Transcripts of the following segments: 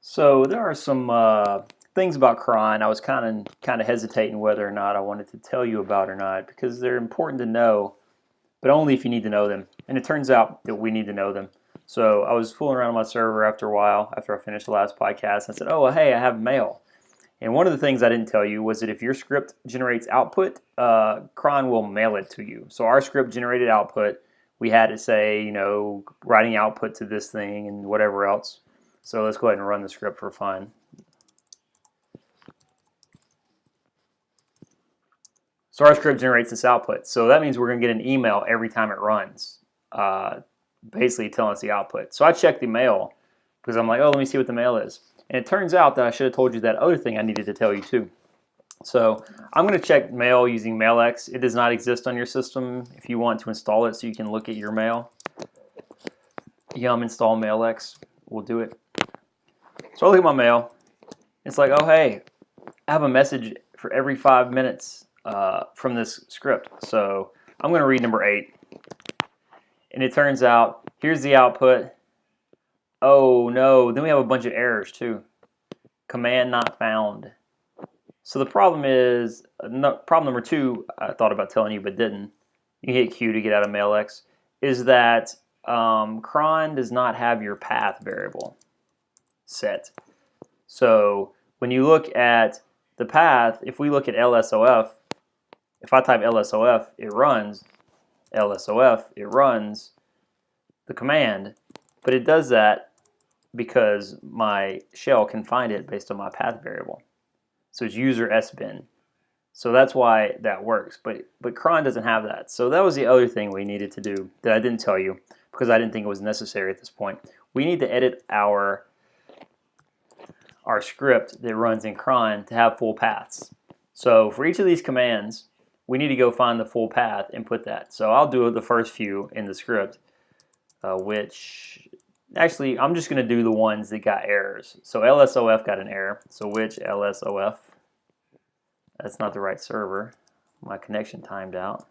So there are some things about cron I was kind of hesitating whether or not I wanted to tell you about or not because they're important to know, but only if you need to know them. And it turns out that we need to know them. So I was fooling around on my server after a while, after I finished the last podcast. I said, "Oh, hey, I have mail." And one of the things I didn't tell you was that if your script generates output, cron will mail it to you. So our script generated output. We had to say, writing output to this thing and whatever else. So let's go ahead and run the script for fun. So our script generates this output. So that means we're going to get an email every time it runs, basically telling us the output. So I checked the mail because I'm like, oh, let me see what the mail is. And it turns out that I should have told you that other thing I needed to tell you too. So I'm going to check mail using MailX. It does not exist on your system. If you want to install it so you can look at your mail, yum install MailX. We'll do it. So I look at my mail. It's like, oh, hey, I have a message for every 5 minutes from this script. So I'm going to read number 8. And it turns out, here's the output. Oh, no. Then we have a bunch of errors, too. Command not found. So the problem is, problem number 2, I thought about telling you but didn't. You hit Q to get out of MailX, is that cron does not have your path variable set. So when you look at the path, if we look at LSOF, if I type LSOF, it runs LSOF, it runs the command, but it does that because my shell can find it based on my path variable. So it's user sbin. So that's why that works, but cron doesn't have that. So that was the other thing we needed to do that I didn't tell you because I didn't think it was necessary at this point. We need to edit our script that runs in cron to have full paths. So for each of these commands, we need to go find the full path and put that. So I'll do the first few in the script, which actually I'm just going to do the ones that got errors. So LSOF got an error. So which LSOF? That's not the right server. My connection timed out.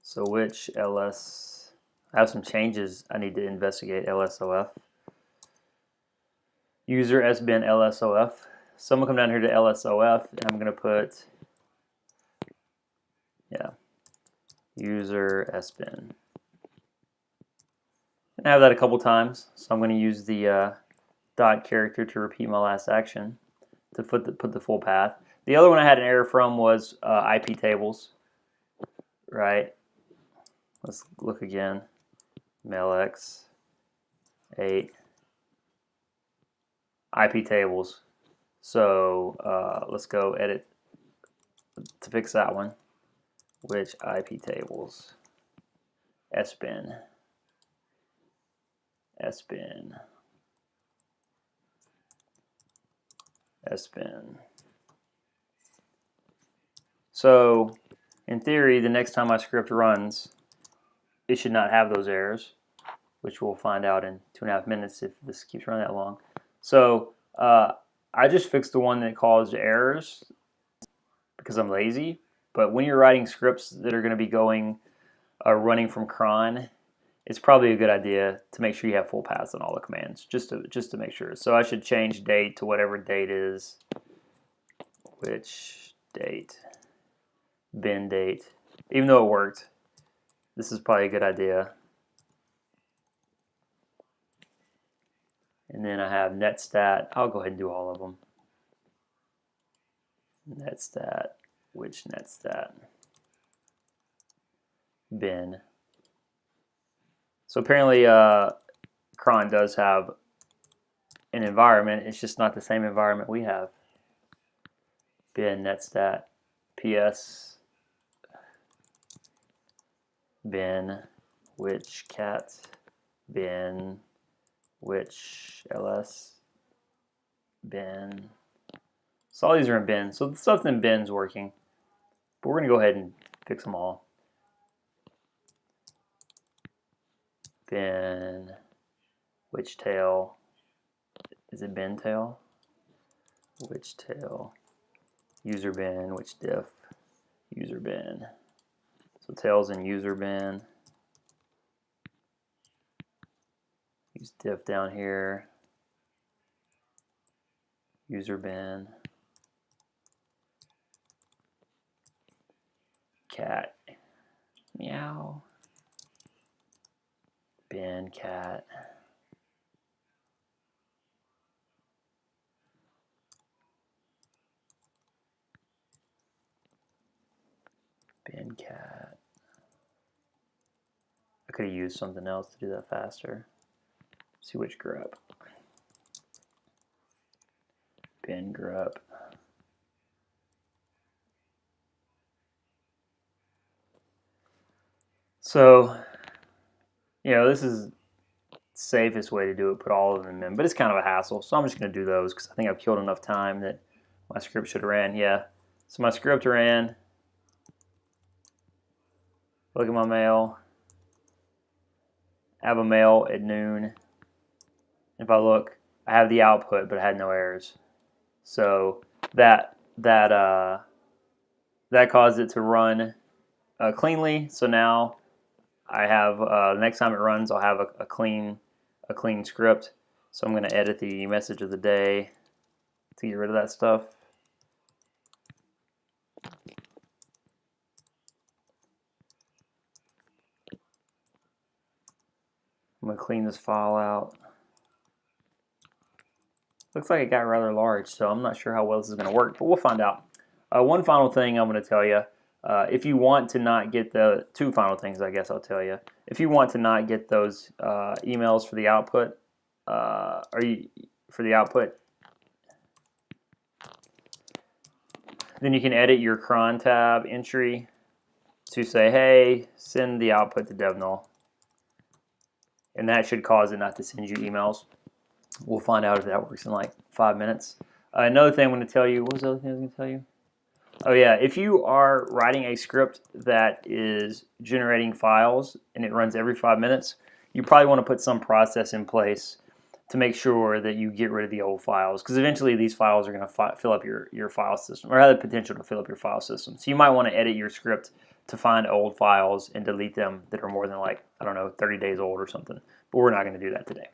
So which LS? I have some changes I need to investigate. LSOF. User sbin LSOF. So I'm going to come down here to LSOF and I'm going to put, user sbin. And I have that a couple times. So I'm going to use the dot character to repeat my last action to put the full path. The other one I had an error from was IP tables, right? Let's look again. MailX 8 IP tables. So let's go edit to fix that one. Which IP tables? sbin. sbin. sbin. So in theory, the next time my script runs, it should not have those errors, which we'll find out in 2.5 minutes if this keeps running that long. So I just fixed the one that caused errors because I'm lazy. But when you're writing scripts that are going to be going running from cron, it's probably a good idea to make sure you have full paths on all the commands, just to make sure. So I should change date to whatever date is. Which date? Bin date. Even though it worked, this is probably a good idea. And then I have netstat. I'll go ahead and do all of them. Netstat. Which netstat? Bin. So apparently cron does have an environment. It's just not the same environment we have. Bin netstat ps bin which cat bin which ls bin. So all these are in bin. So the stuff in bin's working. But we're going to go ahead and fix them all. Bin which tail? Is it bin tail? Which tail? user bin, which diff, user bin. So tails in user bin. Use diff down here. User bin. Cat. Meow. Bin cat. Bin cat. I could have used something else to do that faster. See which grup. Bin grup. So, this is the safest way to do it, put all of them in, but it's kind of a hassle. So I'm just going to do those because I think I've killed enough time that my script should have ran. Yeah. So my script ran. Look at my mail. I have a mail at noon. If I look, I have the output, but I had no errors. So that caused it to run cleanly. So now I have the next time it runs, I'll have a clean script. So I'm going to edit the message of the day to get rid of that stuff. I'm going to clean this file out. Looks like it got rather large, so I'm not sure how well this is going to work, but we'll find out. One final thing I'm going to tell you, if you want to not get the two final things, I guess I'll tell you. If you want to not get those emails for the output, then you can edit your cron tab entry to say, hey, send the output to DevNull. And that should cause it not to send you emails. We'll find out if that works in like 5 minutes. Another thing I'm going to tell you, what was the other thing I was going to tell you? Oh yeah, if you are writing a script that is generating files and it runs every 5 minutes, you probably want to put some process in place to make sure that you get rid of the old files, because eventually these files are going to fill up your file system, or have the potential to fill up your file system. So you might want to edit your script to find old files and delete them that are more than, like, I don't know, 30 days old or something. But we're not going to do that today.